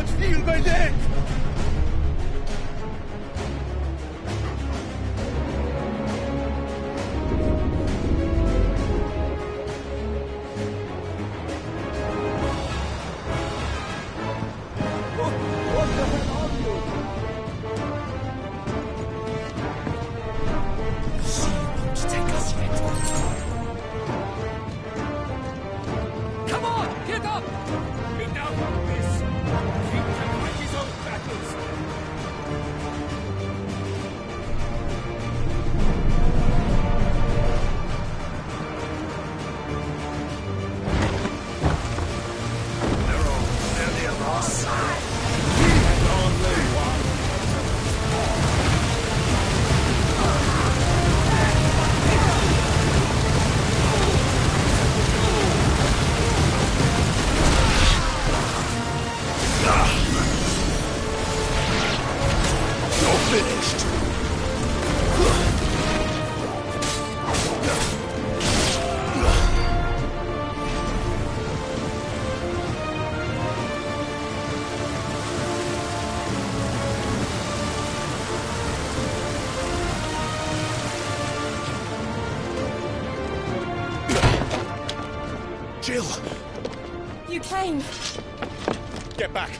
not feel my neck! What the hell are you? She won't take us yet. Come on, get up! Enough of this! King can fight his own battles! They're all nearly on our side. Only one! You're finished. Jill, You came. get back.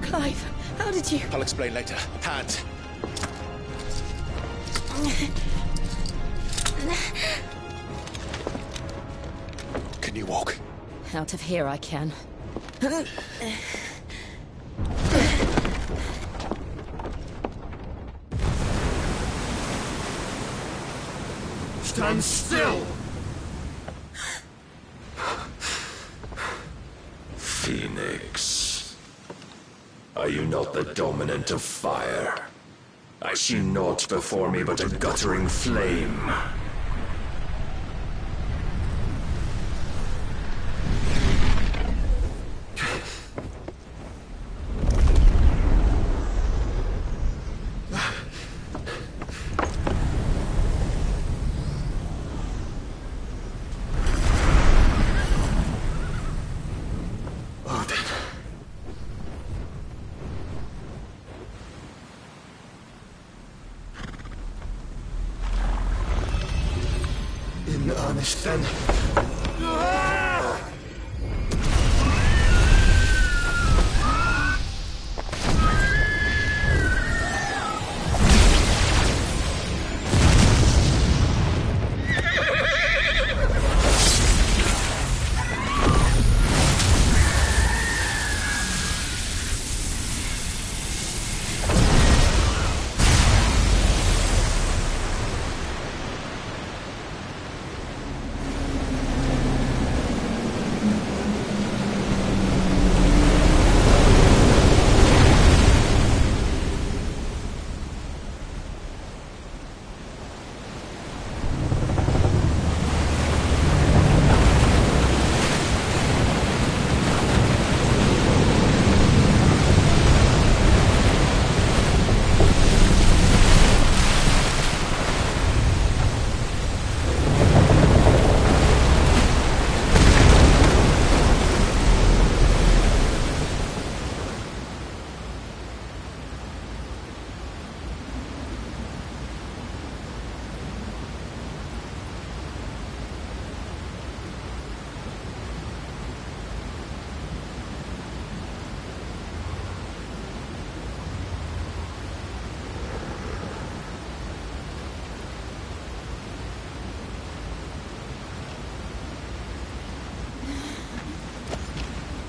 Clive, how did you... I'll explain later. Hand. Can you walk? Out of here I can. Stand still! Phoenix. Are you not the dominant of fire? I see naught before me but a guttering flame. In earnest then.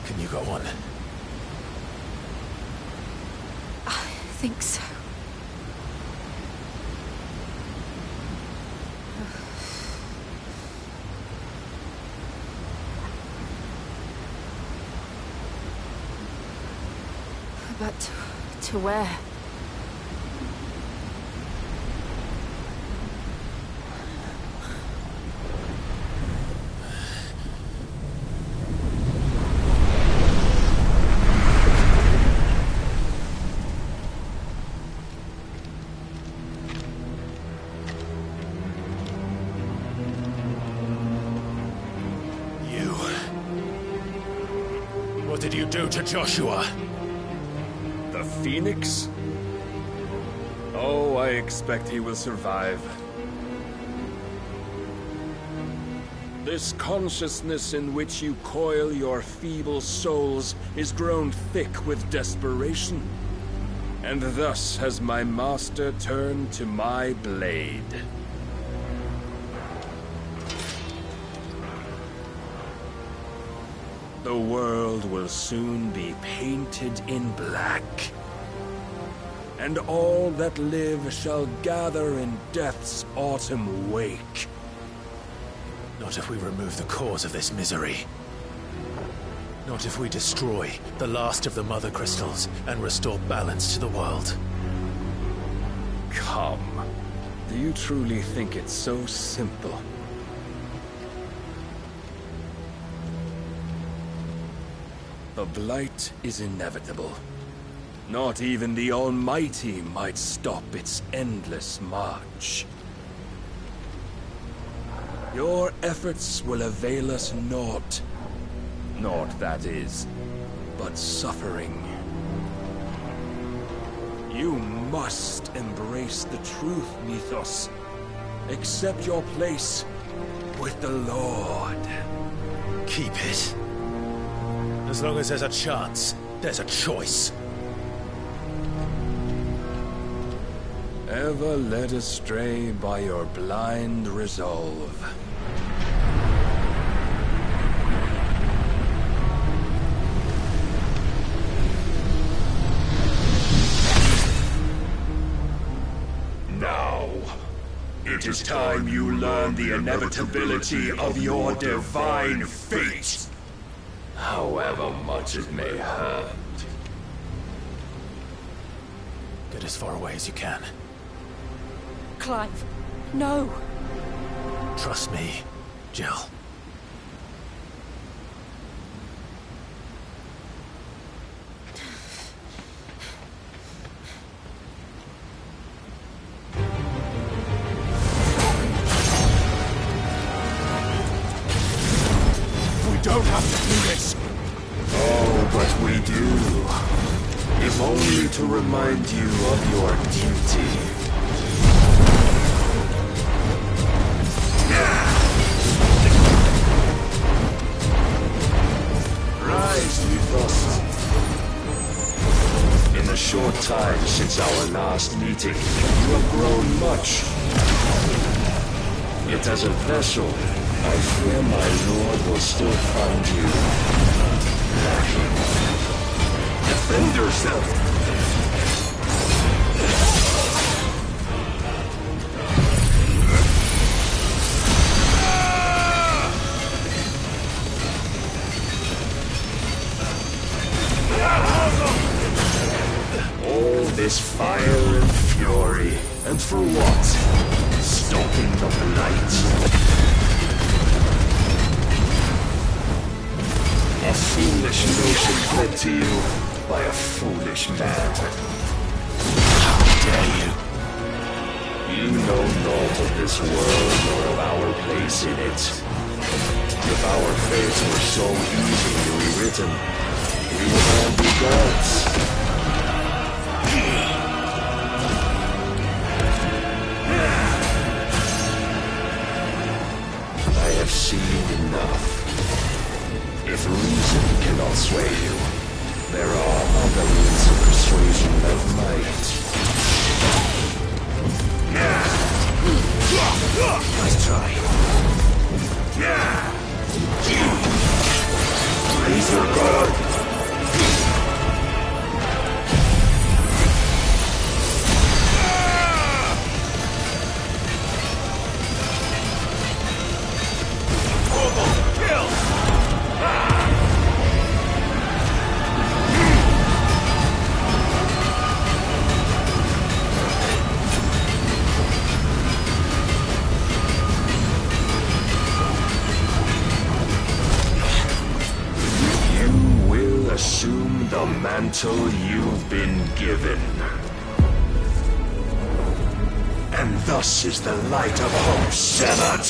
Can you go on? I think so. But to where? you do to Joshua? The Phoenix? Oh, I expect he will survive. This consciousness in which you coil your feeble souls is grown thick with desperation. And thus has my master turned to my blade. The world will soon be painted in black. And all that live shall gather in death's autumn wake. Not if we remove the cause of this misery. Not if we destroy the last of the Mother Crystals and restore balance to the world. Come. Do you truly think it's so simple? The Blight is inevitable. Not even the Almighty might stop its endless march. Your efforts will avail us naught. Naught, that is, but suffering. You must embrace the truth, Mythos. Accept your place with the Lord. Keep it. As long as there's a chance, there's a choice. Ever led astray by your blind resolve. Now, it is time you learn the inevitability of your divine fate. However much it may hurt. Get as far away as you can. Clive, no! Trust me, Jill. We don't have to do this! Oh, but we do. If only to remind you of your duty. Rise, Mythos. In the short time since our last meeting, you have grown much. Yet as a vessel, I fear my lord will still find you lacking. Defend yourself! All this fire and fury, and for what? Stopping the Blight. A foolish notion led to you by a foolish man. How dare you? You know naught of this world nor of our place in it. If our fates were so easily rewritten, we would all be gods. I have seen enough. If reason cannot sway you, there are other means of persuasion that might. Nice try. Raise your guard! Assume the mantle you've been given. And thus is the light of hope severed.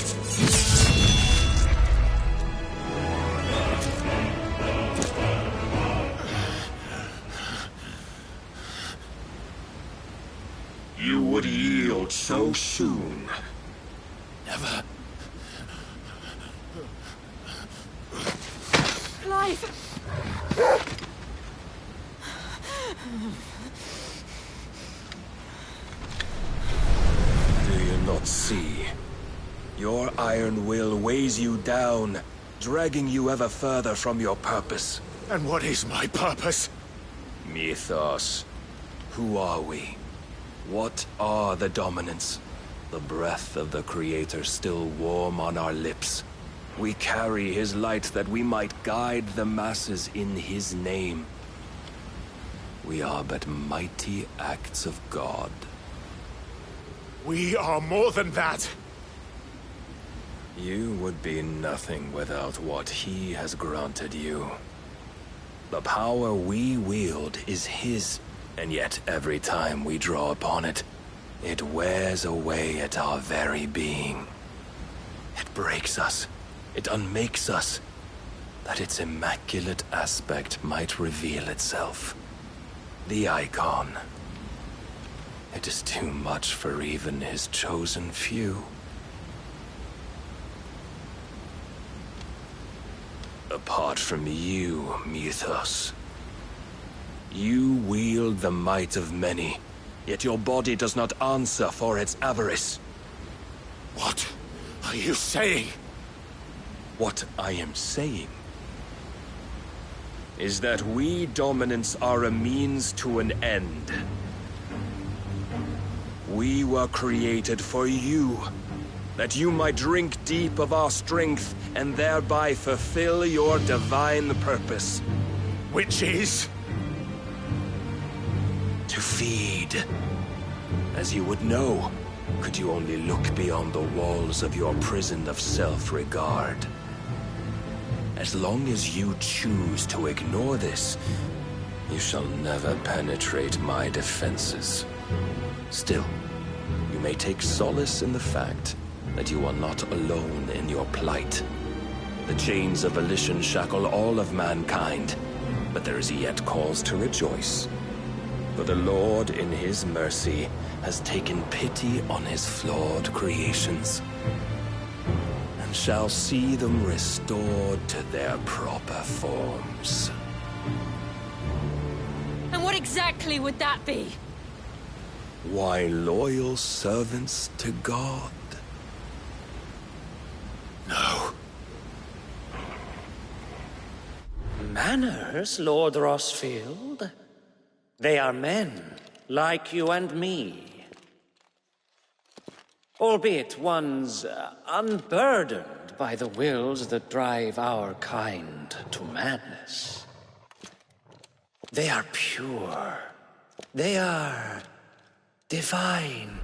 so soon. Never. Clive! Do you not see? Your iron will weighs you down, dragging you ever further from your purpose. And what is my purpose? Mythos. Who are we? What are the dominants? The breath of the Creator still warm on our lips. We carry his light that we might guide the masses in his name. We are but mighty acts of God. We are more than that. You would be nothing without what he has granted you. The power we wield is his, and yet every time we draw upon it, it wears away at our very being. It breaks us. It unmakes us, that its immaculate aspect might reveal itself. The icon. It is too much for even his chosen few. Apart from you, Mythos. You wield the might of many, yet your body does not answer for its avarice. What are you saying? What I am saying is that we dominants are a means to an end. We were created for you, that you might drink deep of our strength and thereby fulfill your divine purpose. Which is? To feed. As you would know, could you only look beyond the walls of your prison of self-regard. As long as you choose to ignore this, you shall never penetrate my defenses. Still, you may take solace in the fact that you are not alone in your plight. The chains of volition shackle all of mankind, but there is yet cause to rejoice. For the Lord, in his mercy, has taken pity on his flawed creations, and shall see them restored to their proper forms. And what exactly would that be? Why, loyal servants to God. No. Manners, Lord Rossfield? They are men, like you and me. Albeit ones unburdened by the wills that drive our kind to madness. They are pure. They are divine.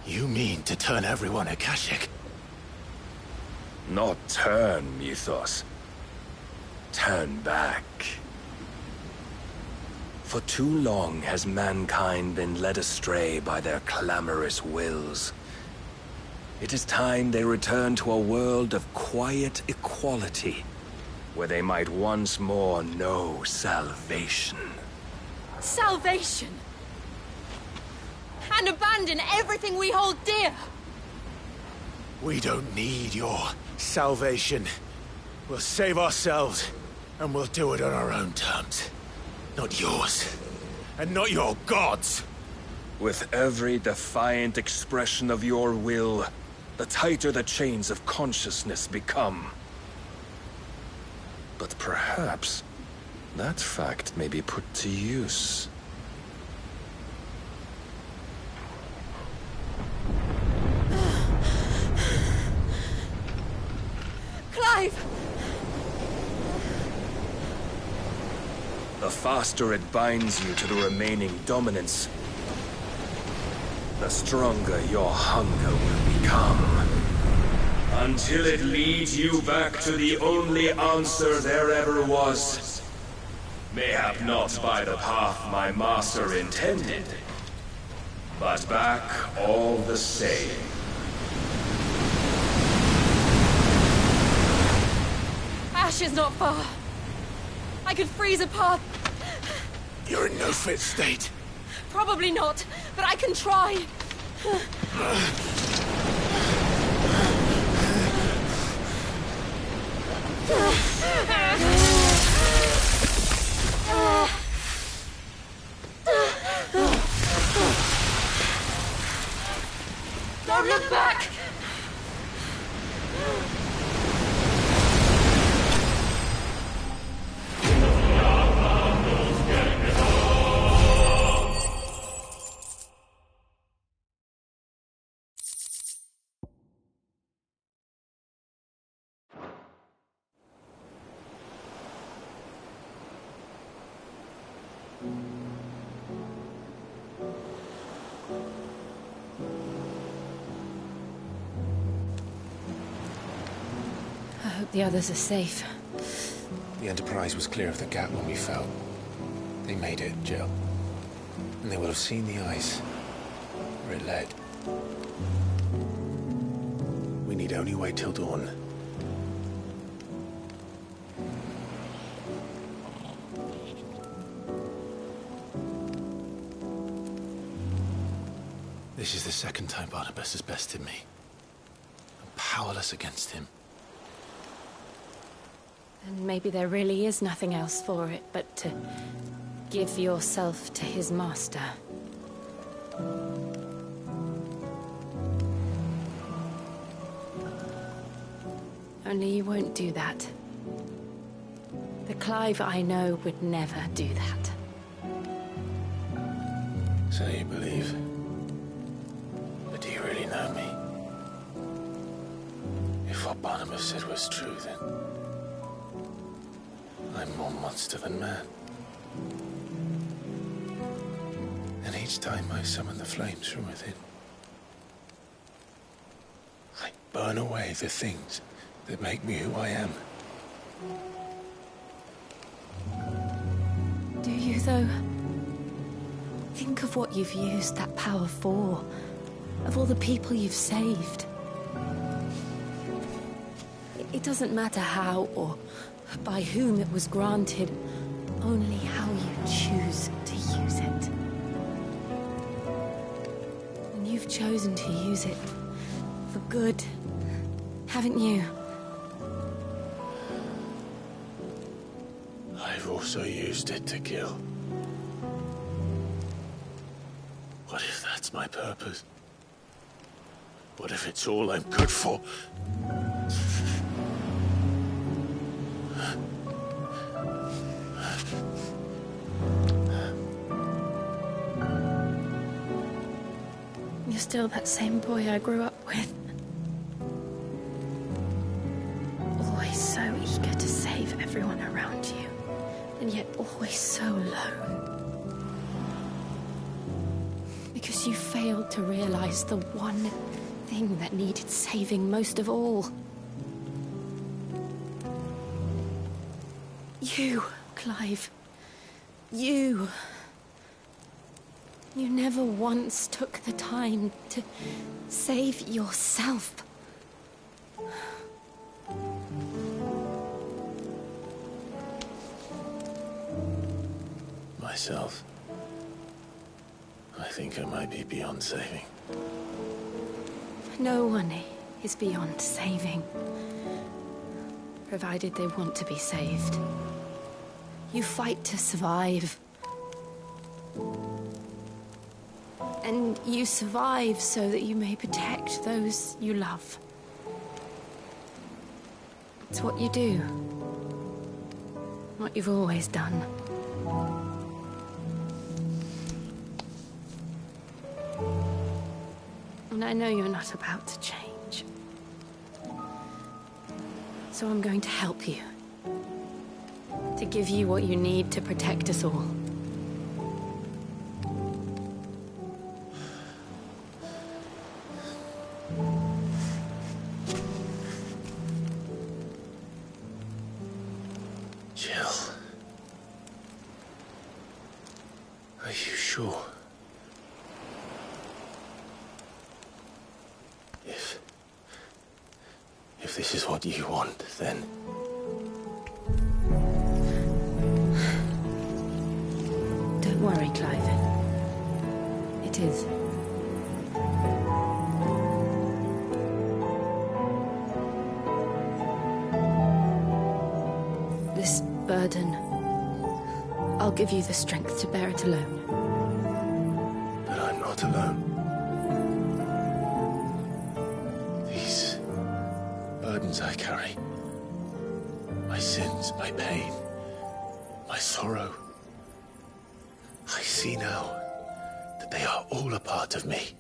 You mean to turn everyone Akashic? Not turn, Mythos. Turn back. For too long has mankind been led astray by their clamorous wills. It is time they return to a world of quiet equality, where they might once more know salvation. Salvation! And abandon everything we hold dear! We don't need your salvation. We'll save ourselves, and we'll do it on our own terms. Not yours. And not your gods! With every defiant expression of your will, the tighter the chains of consciousness become. But perhaps that fact may be put to use. Clive! The faster it binds you to the remaining dominance, the stronger your hunger will become. Until it leads you back to the only answer there ever was. Mayhap not by the path my master intended, but back all the same. Ash is not far. I could freeze a path. You're in no fit state. Probably not, but I can try. Don't look back! I hope the others are safe. The Enterprise was clear of the gap when we fell. They made it, Jill. And they will have seen the ice where it led. We need only wait till dawn. This is the second time Barnabas has bested me. I'm powerless against him. And maybe there really is nothing else for it but to give yourself to his master. Only you won't do that. The Clive I know would never do that. So you believe? But do you really know me? If what Barnabas said was true, then I'm more monster than man. And each time I summon the flames from within, I burn away the things that make me who I am. Do you, though? Think of what you've used that power for. Of all the people you've saved. It doesn't matter how or by whom it was granted, only how you choose to use it. And you've chosen to use it for good, haven't you? I've also used it to kill. What if that's my purpose? What if it's all I'm good for? You're still that same boy I grew up with. Always so eager to save everyone around you, and yet always so alone. Because you failed to realize the one thing that needed saving most of all. You, Clive. You. You never once took the time to save yourself. Myself? I think I might be beyond saving. No one is beyond saving, provided they want to be saved. You fight to survive. And you survive so that you may protect those you love. It's what you do. What you've always done. And I know you're not about to change. So I'm going to help you. To give you what you need to protect us all. Jill. Are you sure? If this is what you want, then... Don't worry, Clive. It is. burden, I'll give you the strength to bear it alone. But I'm not alone. These burdens I carry, my sins, my pain, my sorrow, I see now that they are all a part of me.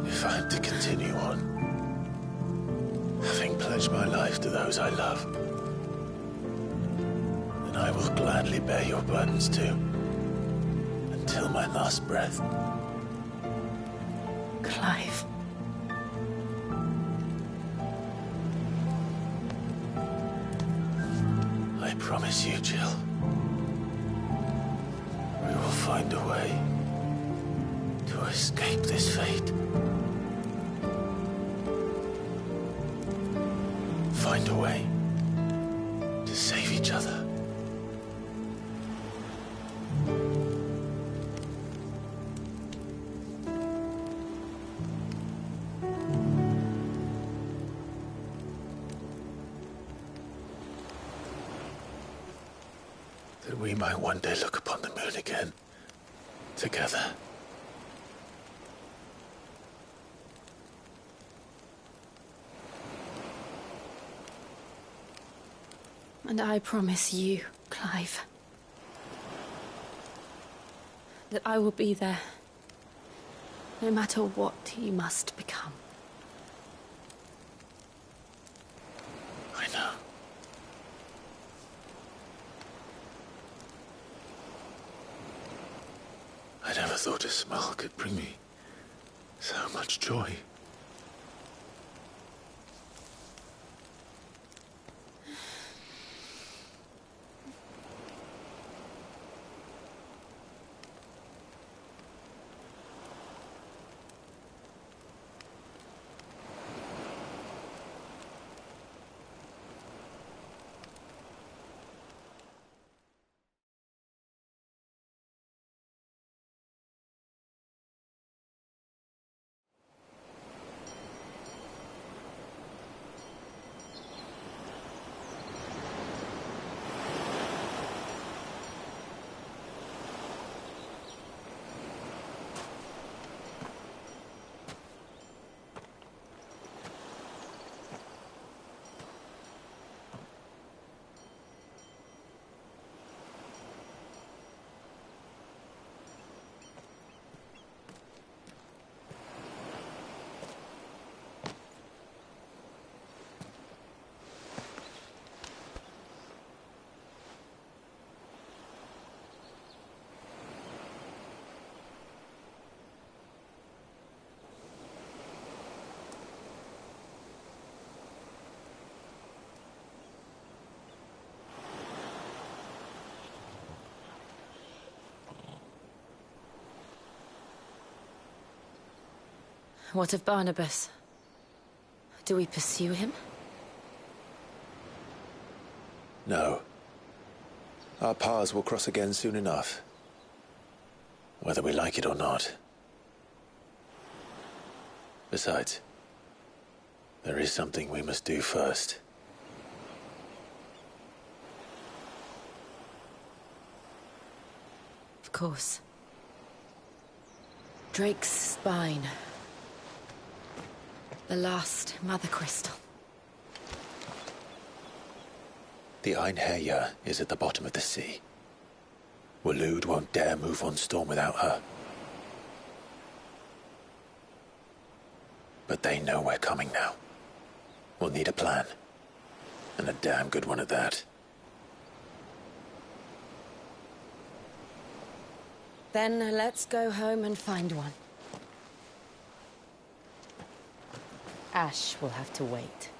If I am to continue on, having pledged my life to those I love, then I will gladly bear your burdens too, until my last breath. Clive. I promise you, Jill, we will find a way to escape this fate. Find a way to save each other. That we might one day look upon the moon again, together. And I promise you, Clive, that I will be there, no matter what you must become. I know. I never thought a smile could bring me so much joy. What of Barnabas? Do we pursue him? No. Our paths will cross again soon enough. Whether we like it or not. Besides, there is something we must do first. Of course. Drake's spine. The last Mother Crystal. The Einherja is at the bottom of the sea. Waloed won't dare move on Storm without her. But they know we're coming now. We'll need a plan. And a damn good one at that. Then let's go home and find one. Ash will have to wait.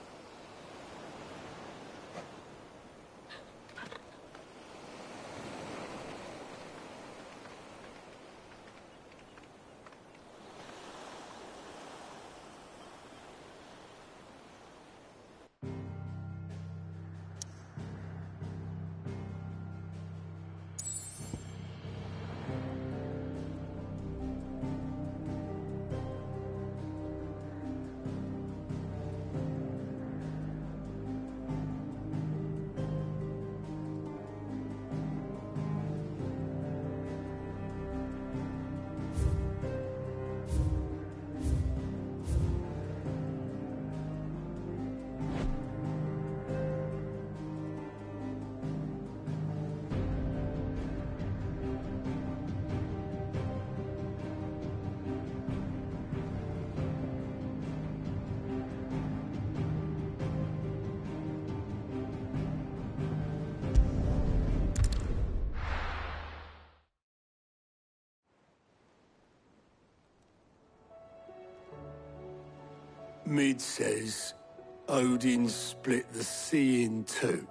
Mid says Odin split the sea in two.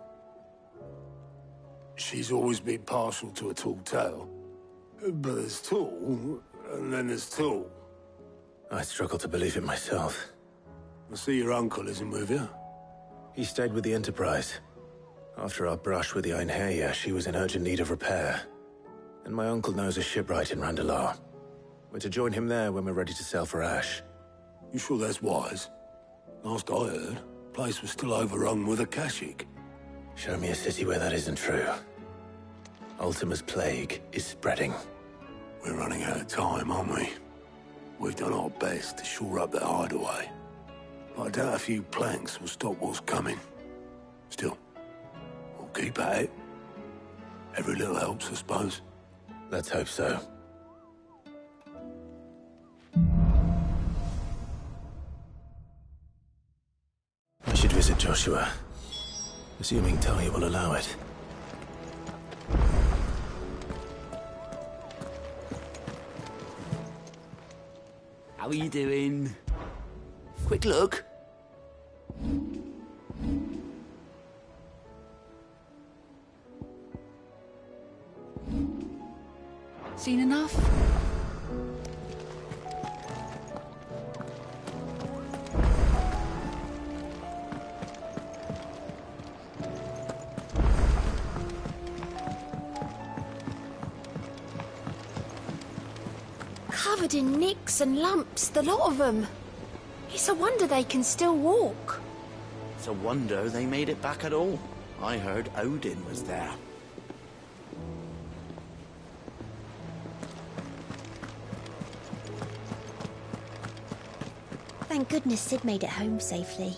She's always been partial to a tall tale. But there's tall, and then there's tall. I struggle to believe it myself. I see your uncle isn't with you. He stayed with the Enterprise. After our brush with the Einherja, she was in urgent need of repair. And my uncle knows a shipwright in Randalar. We're to join him there when we're ready to sail for Ash. You sure that's wise? Last I heard, the place was still overrun with Akashic. Show me a city where that isn't true. Ultima's plague is spreading. We're running out of time, aren't we? We've done our best to shore up that hideaway. But I doubt a few planks will stop what's coming. Still, we'll keep at it. Every little helps, I suppose. Let's hope so. I should visit Joshua, assuming Talia will allow it. How are you doing? Quick look. Seen enough? Covered in nicks and lumps, the lot of them. It's a wonder they can still walk. It's a wonder they made it back at all. I heard Odin was there. Thank goodness Sid made it home safely.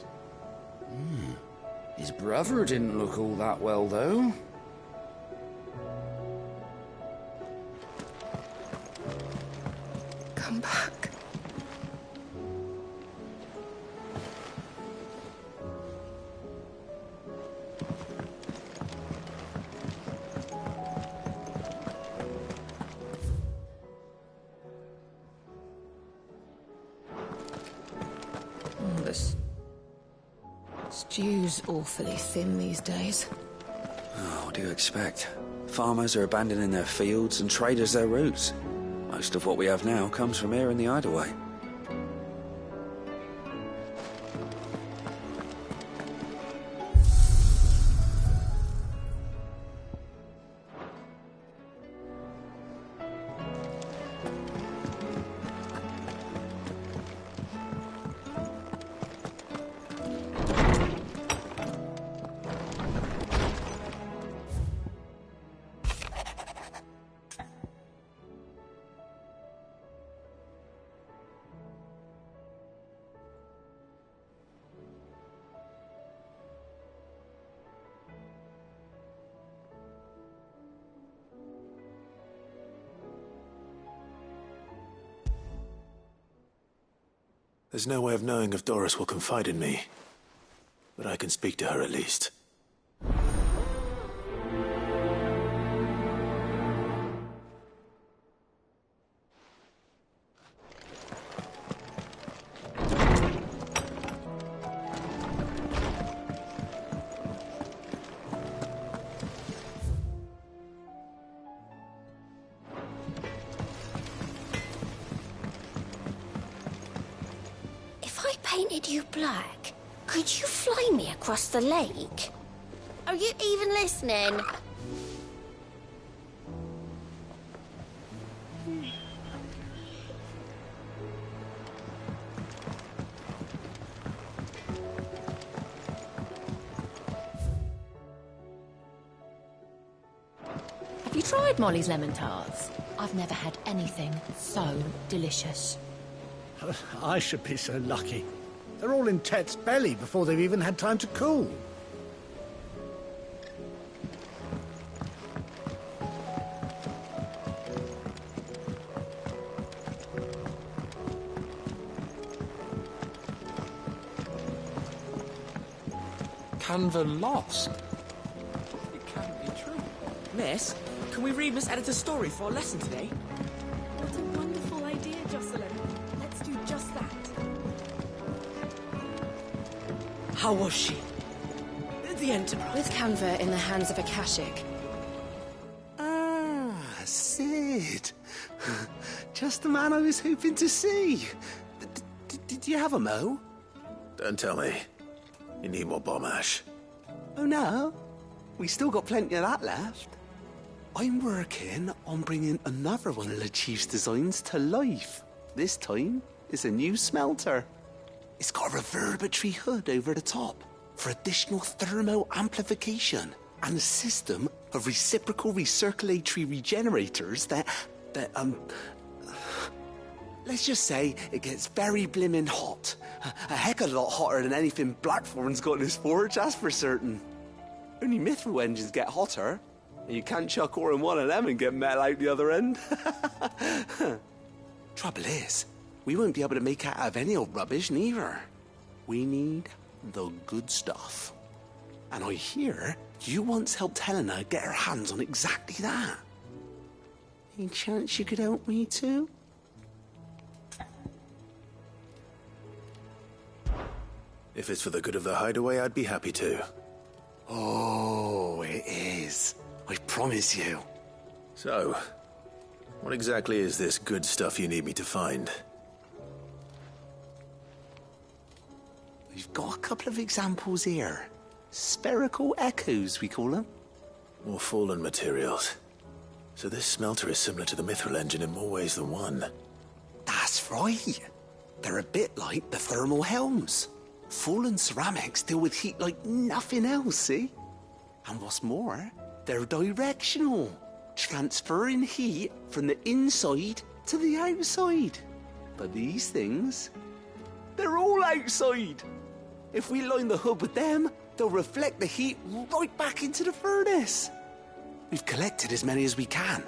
His brother didn't look all that well, though. Come back. This stew's awfully thin these days. Oh, what do you expect? Farmers are abandoning their fields and traders their roots. Most of what we have now comes from here in the Hideaway. There's no way of knowing if Doris will confide in me. But I can speak to her at least. painted you black? Could you fly me across the lake? Are you even listening? Have you tried Molly's lemon tarts? I've never had anything so delicious. I should be so lucky. They're all in Tet's belly before they've even had time to cool. Canva lost? It can't be true. Miss, can we read Miss Editor's story for our lesson today? What a wonderful idea, Jocelyn. Let's do just that. How was she? The Enterprise? With Canva in the hands of Akashic. Ah, Sid. Just the man I was hoping to see. Did you have a mo? Don't tell me. You need more bomb ash. Oh no, we still got plenty of that left. I'm working on bringing another one of the Chief's designs to life. This time, it's a new smelter. It's got a reverberatory hood over the top for additional thermo amplification and a system of reciprocal recirculatory regenerators that let's just say it gets very blimmin' hot. A heck of a lot hotter than anything Blackthorn's got in his forge, that's for certain. Only mithril engines get hotter, and you can't chuck ore in one of them and get metal out the other end. Trouble is, we won't be able to make out of any old rubbish neither. We need the good stuff. And I hear you once helped Helena get her hands on exactly that. Any chance you could help me too? If it's for the good of the hideaway, I'd be happy to. Oh, it is. I promise you. So, what exactly is this good stuff you need me to find? We've got a couple of examples here. Spherical echoes, we call them. More fallen materials. So this smelter is similar to the mithril engine in more ways than one. That's right. They're a bit like the thermal helms. Fallen ceramics deal with heat like nothing else, see? And what's more, they're directional, transferring heat from the inside to the outside. But these things, they're all outside. If we line the hood with them, they'll reflect the heat right back into the furnace. We've collected as many as we can,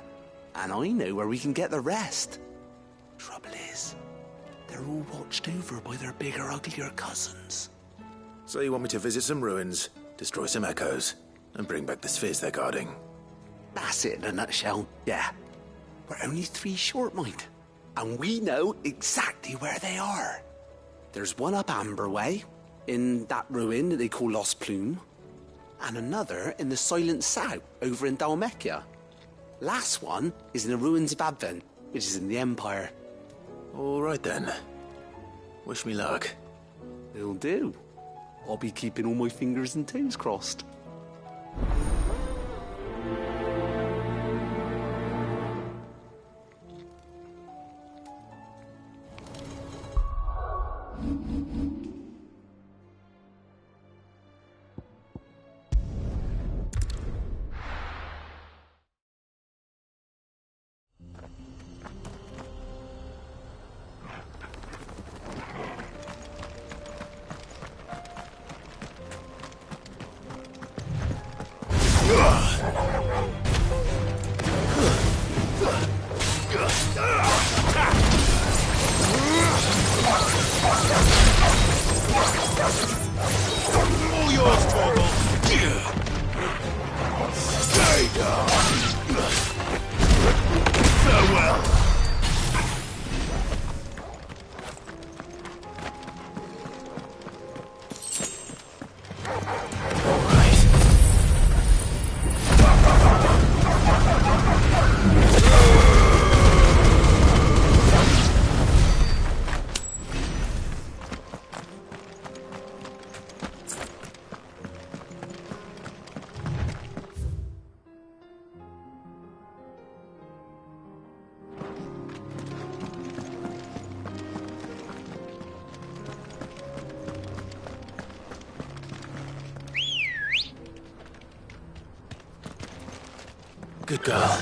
and I know where we can get the rest. Trouble is, they're all watched over by their bigger, uglier cousins. So you want me to visit some ruins, destroy some echoes, and bring back the spheres they're guarding? That's it in a nutshell, yeah. We're only 3 short, mind. And we know exactly where they are. There's one up Amber Way, in that ruin that they call Lost Plume, and another in the Silent South, over in Dalmekia. Last one is in the ruins of Advent, which is in the Empire. All right then. Wish me luck. It'll do. I'll be keeping all my fingers and toes crossed. All yours, Torgal! Stay down! Farewell! Good girl.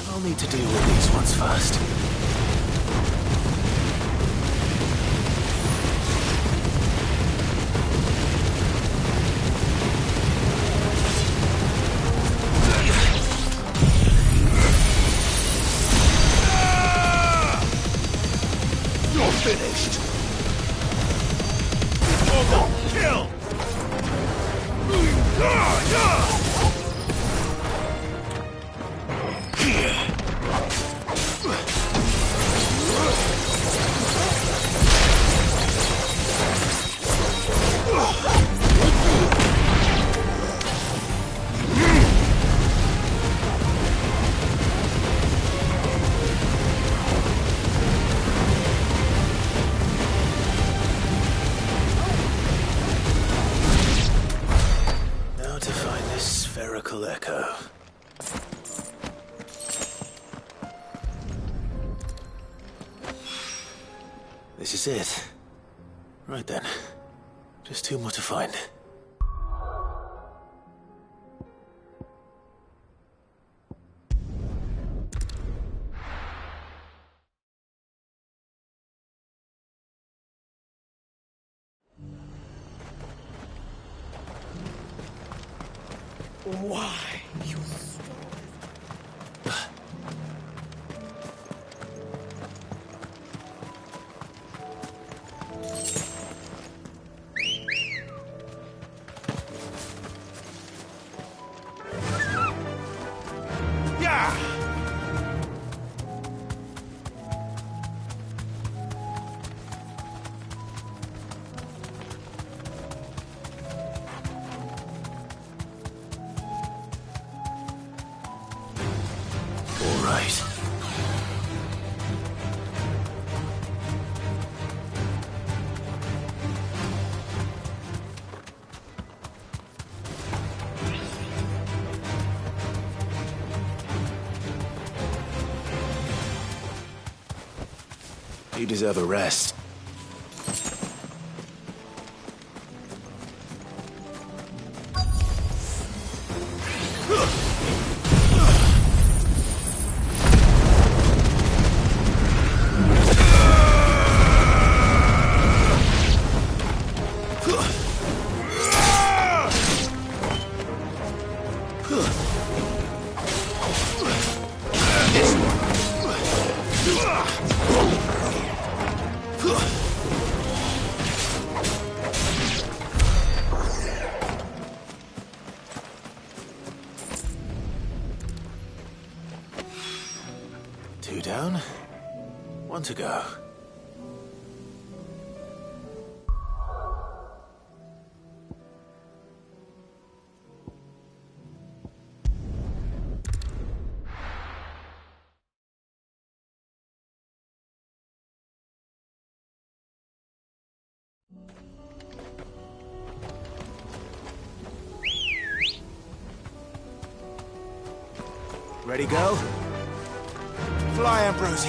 I'll need to deal with these ones first. You're finished! Kill! Now to find this spherical echo. This is it. Right then. Just two more to find. Why, you... All right. You deserve a rest. Two down, one to go. Ready, go? Fly, Ambrosia.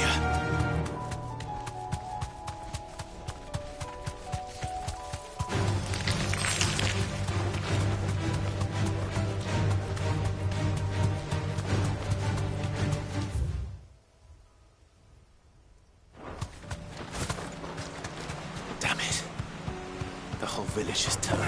Damn it. The whole village has turned.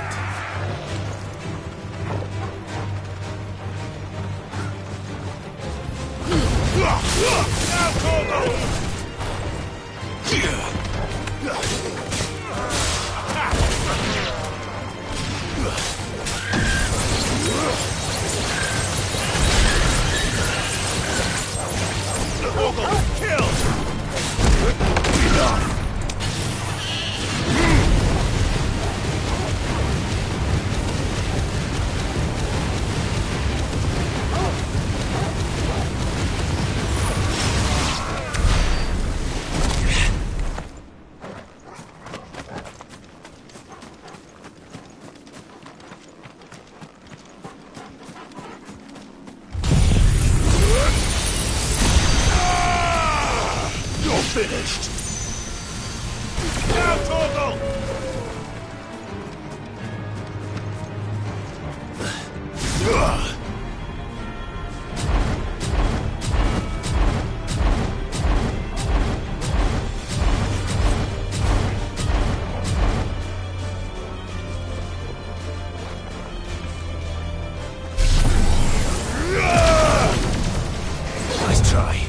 Finished. Now, Torgal! Nice try.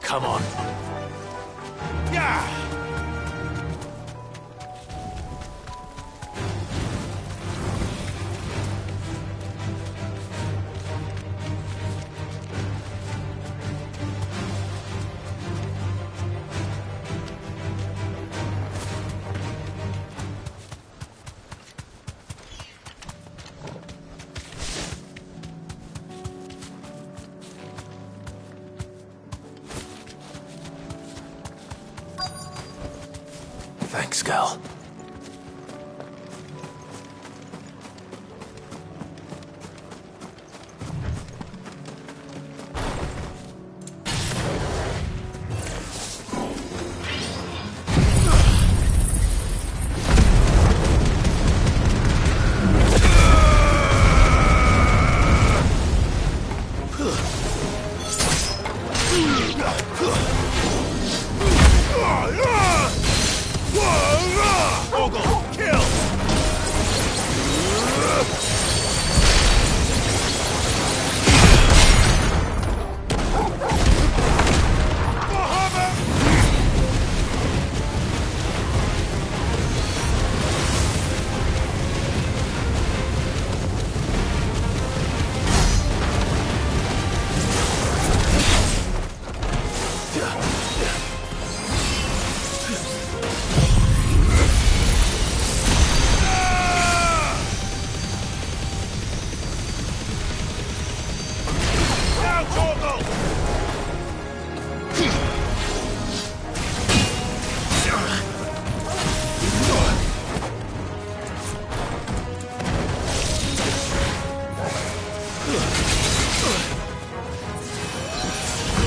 Come on. Yeah! Thanks, girl.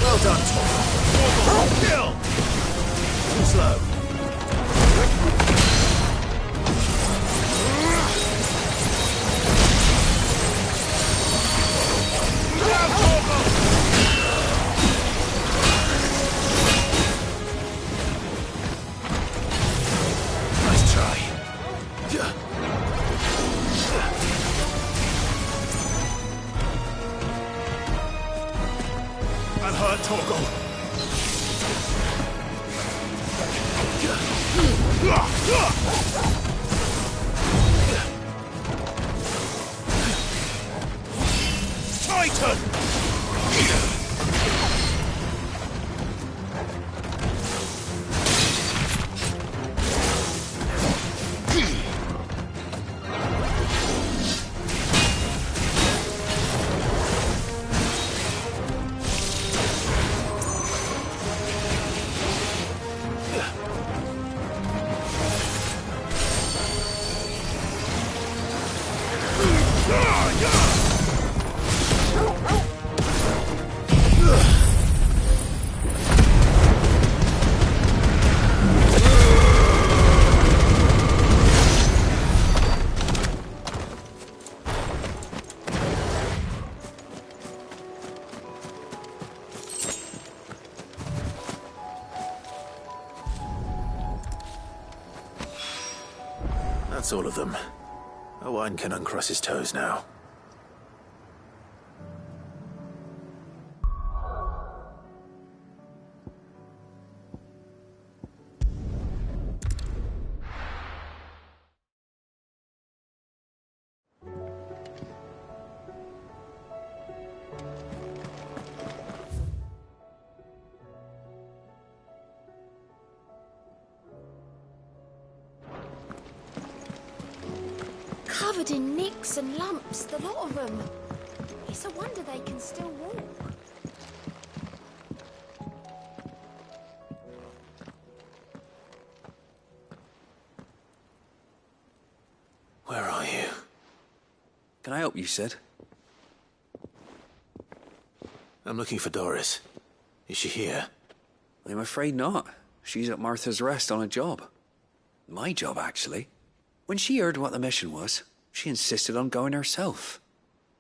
Well done, Tom. Kill! Too slow. Nice try. Unhurt, Torgal. Titan! That's all of them. Owain can uncross his toes now. Covered in nicks and lumps, the lot of them. It's a wonder they can still walk. Where are you? Can I help you, Sid? I'm looking for Doris. Is she here? I'm afraid not. She's at Martha's Rest on a job. My job, actually. When she heard what the mission was, she insisted on going herself.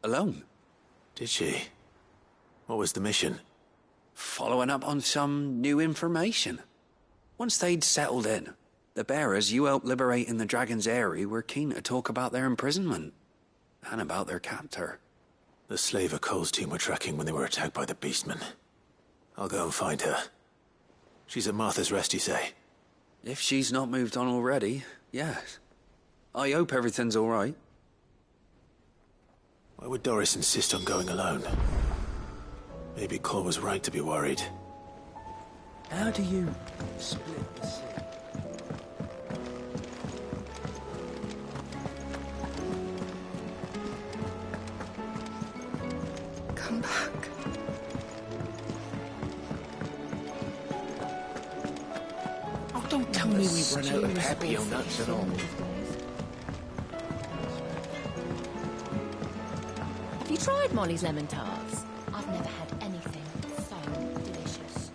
Alone. Did she? What was the mission? Following up on some new information. Once they'd settled in, the bearers you helped liberate in the Dragon's Eyrie were keen to talk about their imprisonment. And about their captor. The slaver Cole's team were tracking when they were attacked by the Beastmen. I'll go and find her. She's at Martha's Rest, you say? If she's not moved on already, yes. I hope everything's all right. Why would Doris insist on going alone? Maybe Cole was right to be worried. How do you split the sea? Come back. Oh, don't tell me we've run out of Happy-O nuts at all. Have you tried Molly's lemon tarts? I've never had anything so delicious.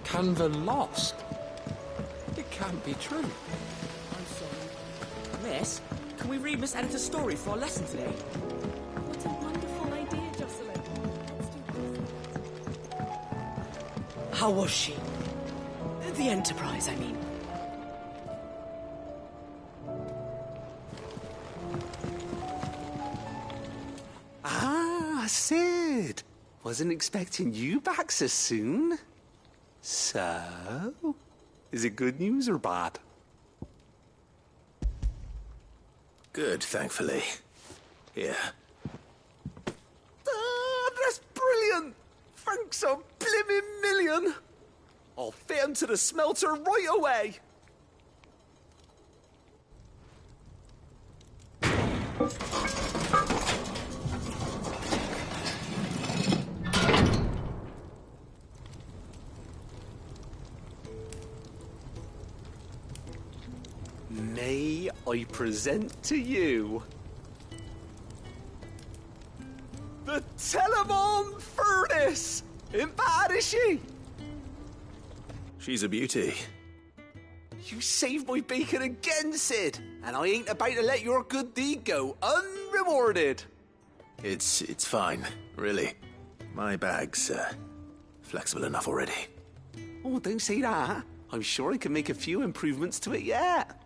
Canva lost? It can't be true. I'm sorry. Miss, can we read Miss Editor's story for our lesson today? What a wonderful idea, Jocelyn. Let's do this. How was she? The Enterprise, I mean. Ah, Sid. Wasn't expecting you back so soon. So, is it good news or bad? Good, thankfully. Here. Ah, that's brilliant! Thanks a blimmin' million! I'll fit 'em to the smelter right away! May I present to you the Telemon Furnace! Ain't bad, is she? She's a beauty. You saved my bacon again, Sid, and I ain't about to let your good deed go unrewarded. It's fine, really. My bag's flexible enough already. Oh, don't say that. I'm sure I can make a few improvements to it yet.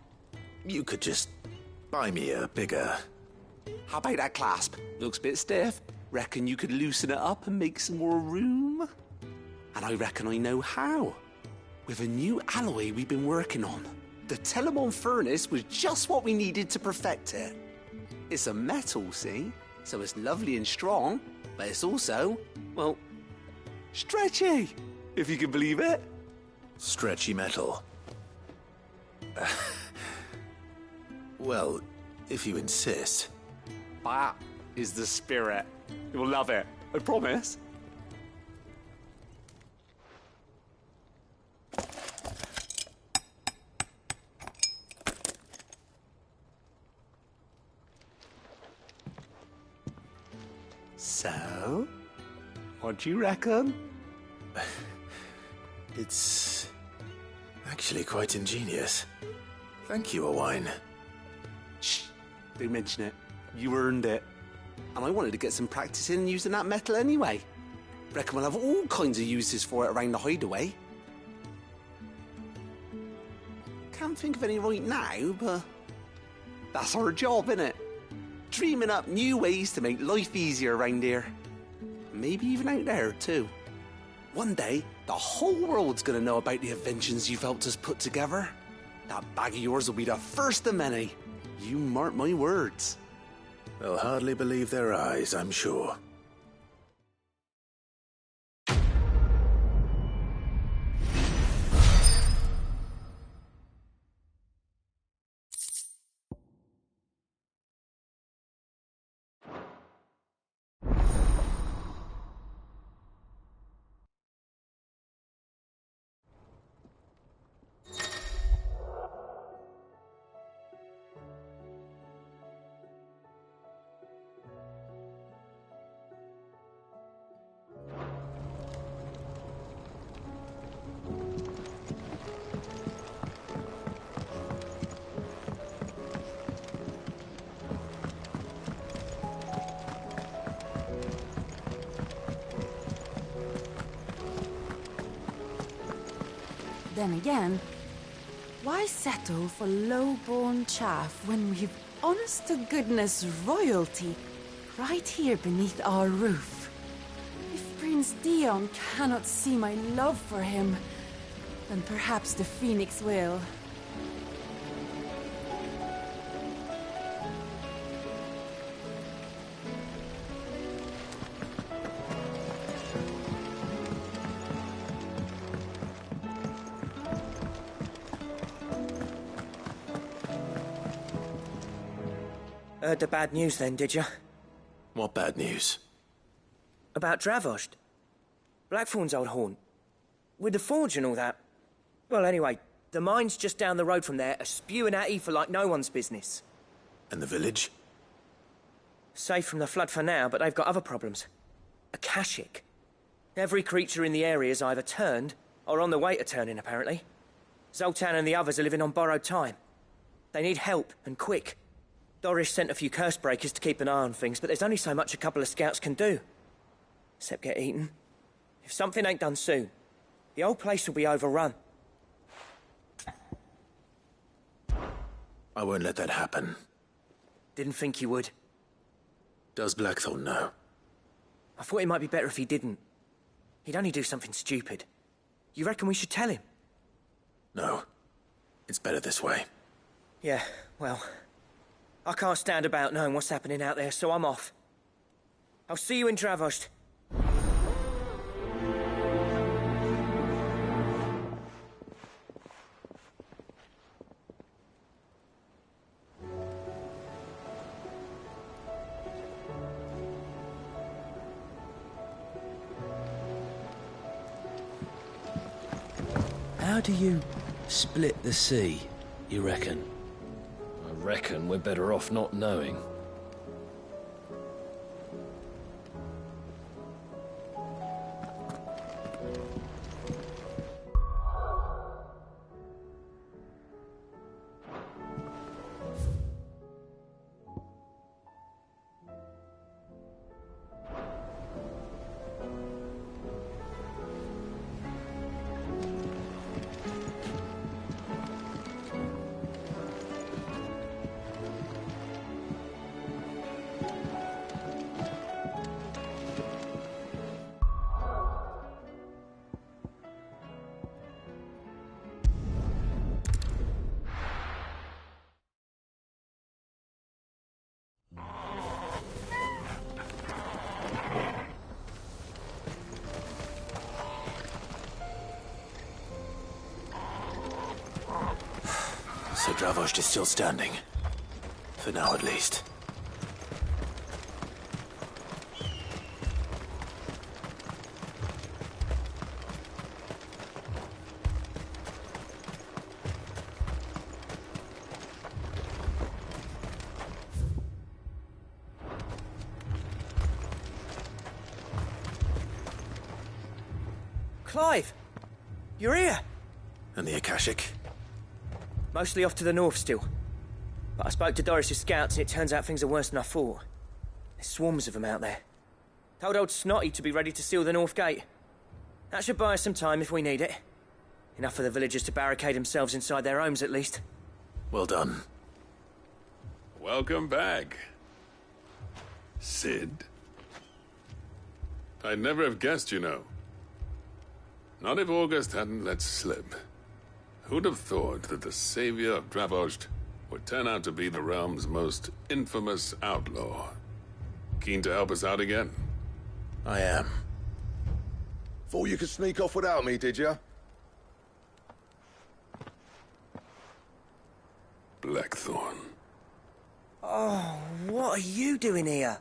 You could just buy me a bigger... How about that clasp? Looks a bit stiff. Reckon you could loosen it up and make some more room? And I reckon I know how. With a new alloy we've been working on. The Telemon Furnace was just what we needed to perfect it. It's a metal, see? So it's lovely and strong, but it's also, well, stretchy, if you can believe it. Stretchy metal. Well, if you insist. That is the spirit. You'll love it, I promise. So, what do you reckon? It's actually quite ingenious. Thank you, Owain. Shh, don't mention it. You earned it. And I wanted to get some practice in using that metal anyway. Reckon we'll have all kinds of uses for it around the hideaway. Can't think of any right now, but that's our job, innit? Dreaming up new ways to make life easier around here. Maybe even out there, too. One day, the whole world's gonna know about the inventions you've helped us put together. That bag of yours will be the first of many. You mark my words. They'll hardly believe their eyes, I'm sure. Then again, why settle for low-born chaff when we've honest-to-goodness royalty right here beneath our roof? If Prince Dion cannot see my love for him, then perhaps the Phoenix will. Heard the bad news then, did you? What bad news? About Dravost. Blackthorn's old haunt. With the forge and all that. Well, anyway, the mines just down the road from there are spewing out ether like no one's business. And the village? Safe from the flood for now, but they've got other problems. Akashic. Every creature in the area is either turned, or on the way to turning, apparently. Zoltan and the others are living on borrowed time. They need help, and quick. Doris sent a few curse breakers to keep an eye on things, but there's only so much a couple of scouts can do. Except get eaten. If something ain't done soon, the whole place will be overrun. I won't let that happen. Didn't think you would. Does Blackthorn know? I thought it might be better if he didn't. He'd only do something stupid. You reckon we should tell him? No. It's better this way. Yeah, well, I can't stand about knowing what's happening out there, so I'm off. I'll see you in Dravost. How do you split the sea, you reckon? I reckon we're better off not knowing. So Dravost is still standing. For now, at least. Clive! You're here! And the Akashic? Mostly off to the north still. But I spoke to Doris's scouts and it turns out things are worse than I thought. There's swarms of them out there. Told old Snotty to be ready to seal the north gate. That should buy us some time if we need it. Enough for the villagers to barricade themselves inside their homes, at least. Well done. Welcome back, Sid. I'd never have guessed, you know. Not if August hadn't let slip. Who'd have thought that the savior of Dravost would turn out to be the realm's most infamous outlaw? Keen to help us out again? I am. Thought you could sneak off without me, did you? Blackthorn. Oh, what are you doing here?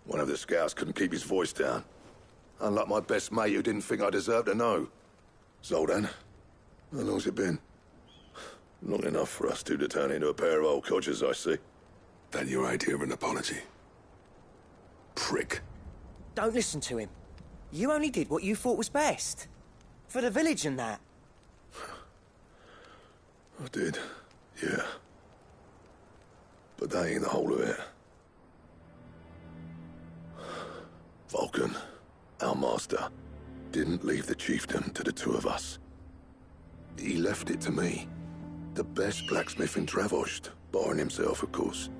One of the scouts couldn't keep his voice down. Unlike my best mate who didn't think I deserved to know. Zoltan, how long's it been? Long enough for us two to turn into a pair of old codgers, I see. That your idea of an apology? Prick. Don't listen to him. You only did what you thought was best. For the village and that. I did, yeah. But that ain't the whole of it. Vulcan, our master, didn't leave the chiefdom to the two of us. He left it to me. The best blacksmith in Dravost, barring himself, of course.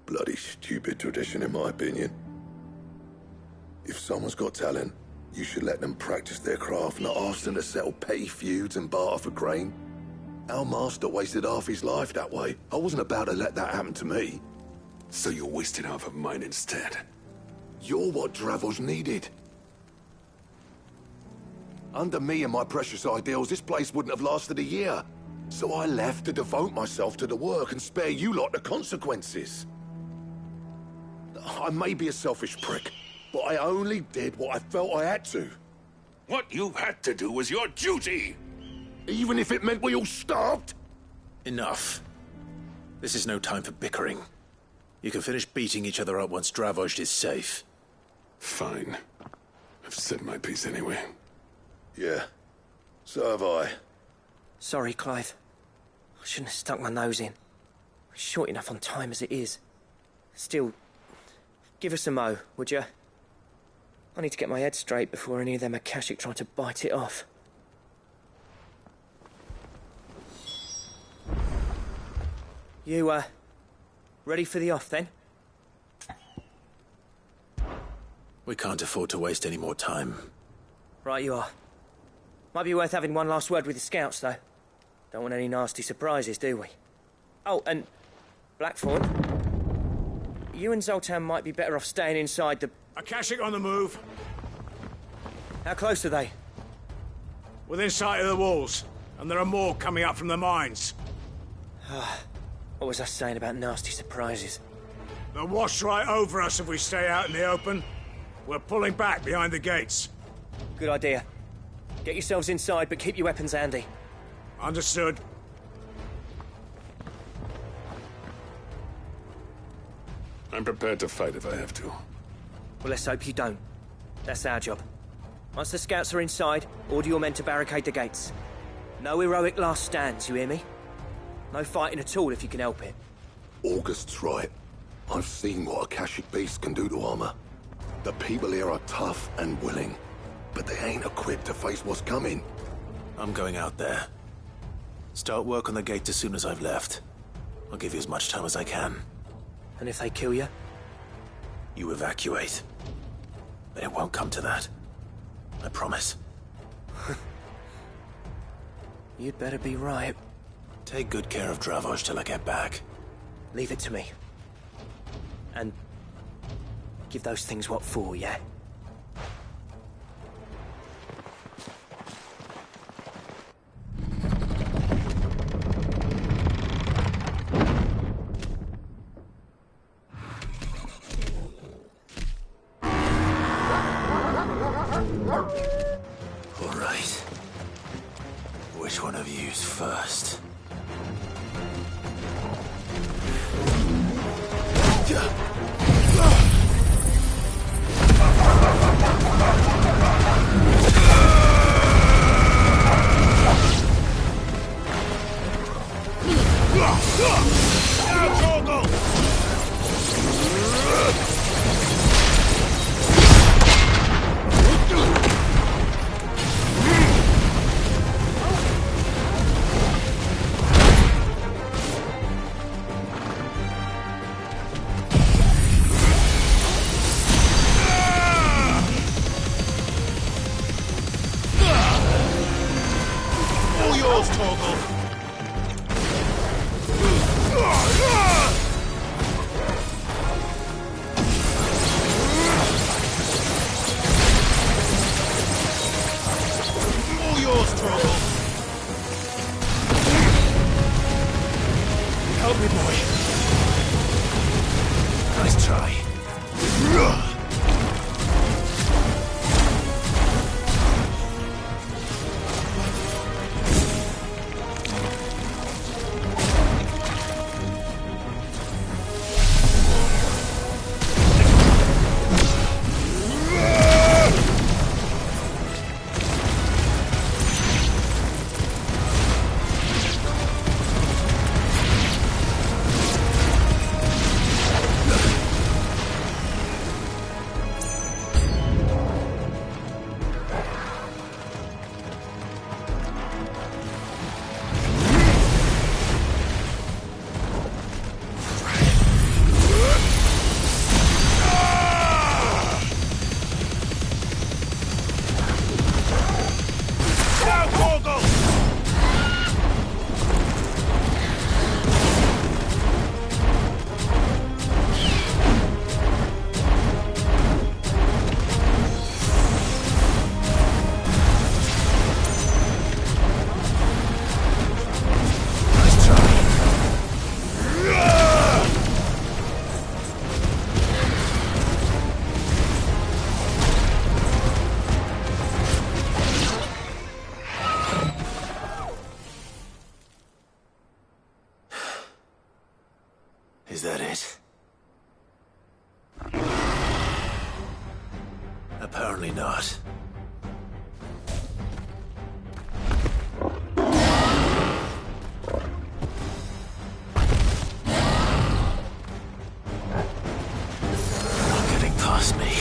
Bloody stupid tradition, in my opinion. If someone's got talent, you should let them practice their craft, not ask them to settle petty feuds and barter for grain. Our master wasted half his life that way. I wasn't about to let that happen to me. So you wasted half of mine instead? You're what Dravost needed. Under me and my precious ideals, this place wouldn't have lasted a year. So I left to devote myself to the work and spare you lot the consequences. I may be a selfish prick, but I only did what I felt I had to. What you had to do was your duty! Even if it meant we all starved? Enough. This is no time for bickering. You can finish beating each other up once Dravost is safe. Fine. I've said my piece anyway. Yeah. So have I. Sorry, Clive. I shouldn't have stuck my nose in. We're short enough on time as it is. Still, give us a mo, would you? I need to get my head straight before any of them Akashic try to bite it off. You, ready for the off, then? We can't afford to waste any more time. Right you are. Might be worth having one last word with the scouts, though. Don't want any nasty surprises, do we? Oh, and Blackthorn, you and Zoltan might be better off staying inside the... Akashic on the move. How close are they? Within sight of the walls, and there are more coming up from the mines. What was I saying about nasty surprises? They'll wash right over us if we stay out in the open. We're pulling back behind the gates. Good idea. Get yourselves inside, but keep your weapons handy. Understood. I'm prepared to fight if I have to. Well, let's hope you don't. That's our job. Once the scouts are inside, order your men to barricade the gates. No heroic last stands, you hear me? No fighting at all if you can help it. August's right. I've seen what Akashic beasts can do to armor. The people here are tough and willing, but they ain't equipped to face what's coming. I'm going out there. Start work on the gate as soon as I've left. I'll give you as much time as I can. And if they kill you? You evacuate. But it won't come to that. I promise. You'd better be right. Take good care of Dravost till I get back. Leave it to me. And give those things what for, yeah? All right. Which one of you's first? Apparently not. Not getting past me.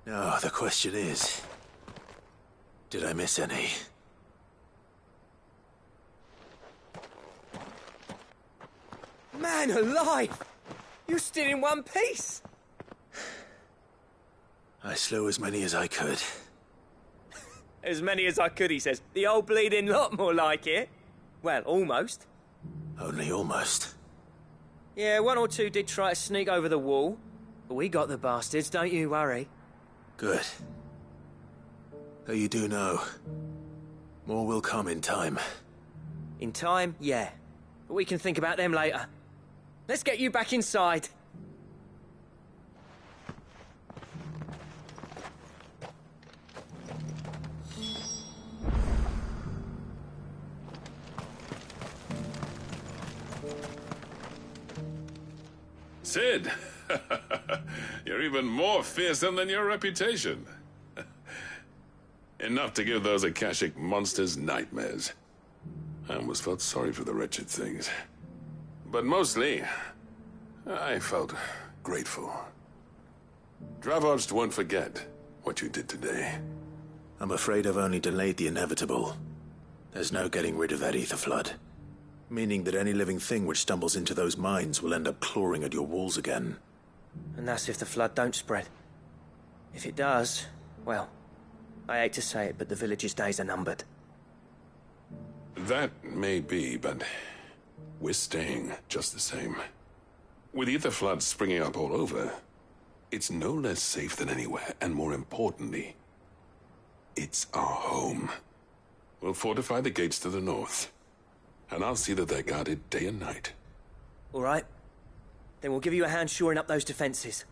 Now, the question is, did I miss any? Man alive! You're still in one piece! I slew as many as I could. As many as I could, he says. The old bleeding lot, more like it. Well, almost. Only almost. Yeah, one or two did try to sneak over the wall. But we got the bastards, don't you worry. Good. Though you do know, more will come in time. In time, yeah. But we can think about them later. Let's get you back inside. Sid! You're even more fearsome than your reputation. Enough to give those Akashic monsters nightmares. I almost felt sorry for the wretched things. But mostly, I felt grateful. Dravost won't forget what you did today. I'm afraid I've only delayed the inevitable. There's no getting rid of that ether flood. Meaning that any living thing which stumbles into those mines will end up clawing at your walls again. And that's if the flood don't spread. If it does, well, I hate to say it, but the village's days are numbered. That may be, but we're staying just the same. With ether floods springing up all over, it's no less safe than anywhere, and more importantly, it's our home. We'll fortify the gates to the north, and I'll see that they're guarded day and night. All right. Then we'll give you a hand shoring up those defenses.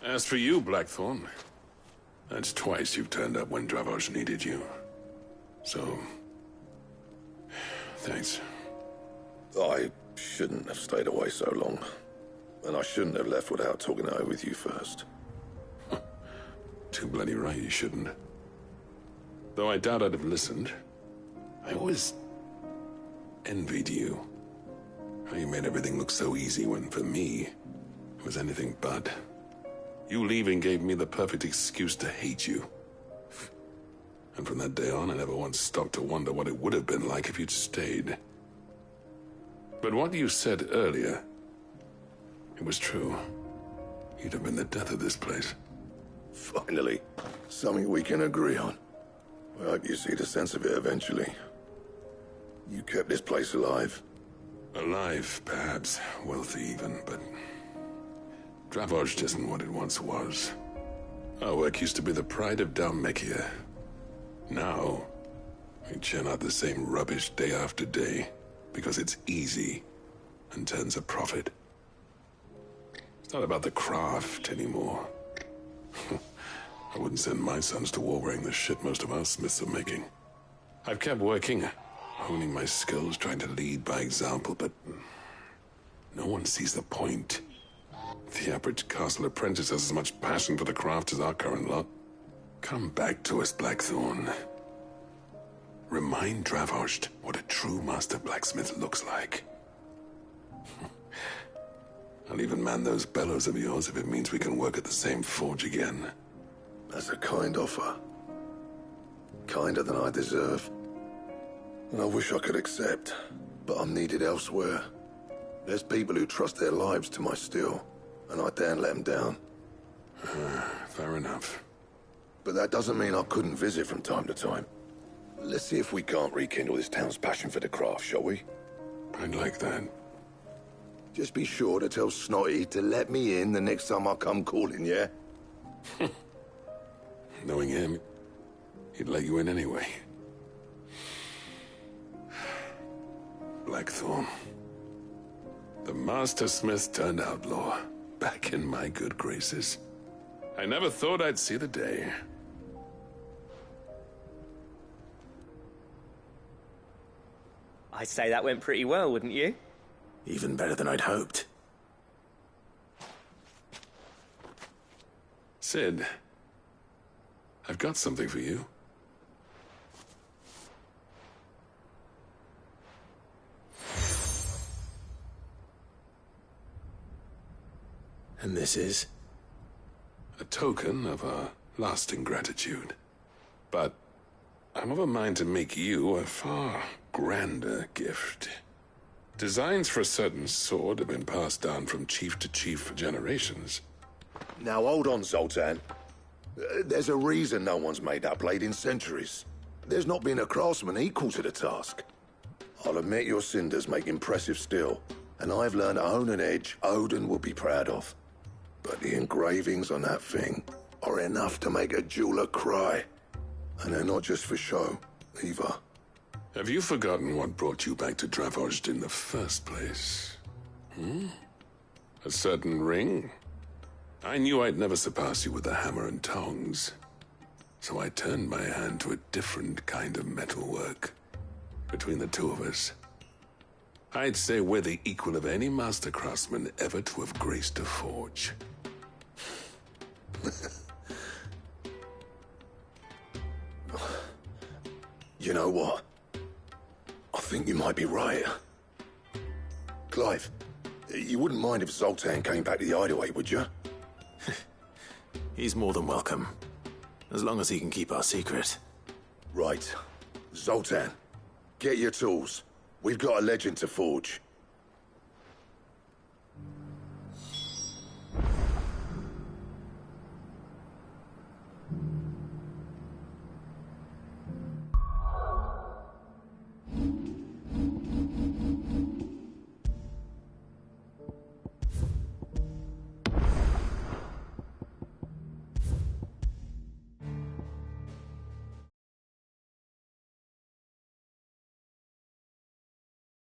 As for you, Blackthorn, that's twice you've turned up when Dravosh needed you. So, thanks. I shouldn't have stayed away so long. And I shouldn't have left without talking it over with you first. Too bloody right you shouldn't. Though I doubt I'd have listened. I always envied you. How you made everything look so easy when, for me, it was anything but. You leaving gave me the perfect excuse to hate you. And from that day on, I never once stopped to wonder what it would have been like if you'd stayed. But what you said earlier, it was true. You'd have been the death of this place. Finally, something we can agree on. I hope you see the sense of it eventually. You kept this place alive. Alive, perhaps. Wealthy even, but Dravosh isn't what it once was. Our work used to be the pride of Dalmekia. Now, we churn out the same rubbish day after day because it's easy and turns a profit. It's not about the craft anymore. I wouldn't send my sons to war wearing the shit most of our smiths are making. I've kept working, honing my skills, trying to lead by example, but no one sees the point. The average castle apprentice has as much passion for the craft as our current lot. Come back to us, Blackthorn. Remind Dravosh what a true master blacksmith looks like. I'll even man those bellows of yours if it means we can work at the same forge again. That's a kind offer. Kinder than I deserve. And I wish I could accept, but I'm needed elsewhere. There's people who trust their lives to my steel, and I daren't let them down. Fair enough. But that doesn't mean I couldn't visit from time to time. Let's see if we can't rekindle this town's passion for the craft, shall we? I'd like that. Just be sure to tell Snotty to let me in the next time I come calling, yeah? Knowing him, he'd let you in anyway. Blackthorn. The Master Smith turned outlaw, back in my good graces. I never thought I'd see the day. I'd say that went pretty well, wouldn't you? Even better than I'd hoped. Sid, I've got something for you. And this is? A token of our lasting gratitude. But I'm of a mind to make you a far grander gift. Designs for a certain sword have been passed down from chief to chief for generations. Now hold on, Zoltan. There's a reason no one's made that blade in centuries. There's not been a craftsman equal to the task. I'll admit your cinders make impressive steel, and I've learned to own an edge Odin will be proud of. But the engravings on that thing are enough to make a jeweler cry. And they're not just for show, either. Have you forgotten what brought you back to Dravosh in the first place? A certain ring? I knew I'd never surpass you with a hammer and tongs. So I turned my hand to a different kind of metalwork. Between the two of us, I'd say we're the equal of any master craftsman ever to have graced a forge. You know what? I think you might be right. Clive, you wouldn't mind if Zoltan came back to the hideaway, would you? He's more than welcome. As long as he can keep our secret. Right. Zoltan, get your tools. We've got a legend to forge.